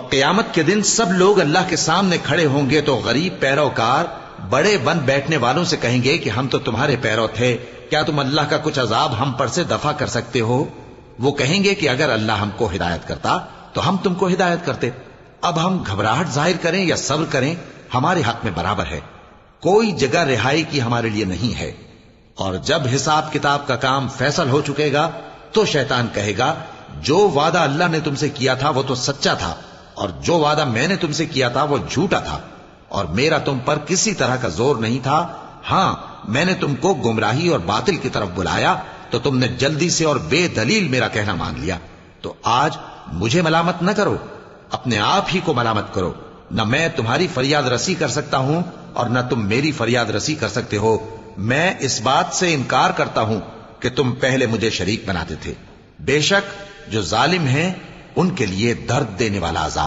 قیامت کے دن سب لوگ اللہ کے سامنے کھڑے ہوں گے تو غریب پیروکار بڑے بن بیٹھنے والوں سے کہیں گے کہ ہم تو تمہارے پیرو تھے، کیا تم اللہ کا کچھ عذاب ہم پر سے دفع کر سکتے ہو؟ وہ کہیں گے کہ اگر اللہ ہم کو ہدایت کرتا تو ہم تم کو ہدایت کرتے۔ اب ہم گھبراہٹ ظاہر کریں یا صبر کریں ہمارے حق میں برابر ہے، کوئی جگہ رہائی کی ہمارے لیے نہیں ہے۔ اور جب حساب کتاب کا کام فیصل ہو چکے گا تو شیطان کہے گا جو وعدہ اللہ نے تم سے کیا تھا وہ تو سچا تھا، اور جو وعدہ میں نے تم سے کیا تھا وہ جھوٹا تھا، اور میرا تم پر کسی طرح کا زور نہیں تھا۔ ہاں، میں نے تم کو گمراہی اور باطل کی طرف بلایا تو تم نے جلدی سے اور بے دلیل میرا کہنا مان لیا۔ تو آج مجھے ملامت نہ کرو، اپنے آپ ہی کو ملامت کرو۔ نہ میں تمہاری فریاد رسی کر سکتا ہوں اور نہ تم میری فریاد رسی کر سکتے ہو۔ میں اس بات سے انکار کرتا ہوں کہ تم پہلے مجھے شریک بناتے تھے۔ بے شک جو ظالم ہیں ان کے لیے درد دینے والا عذاب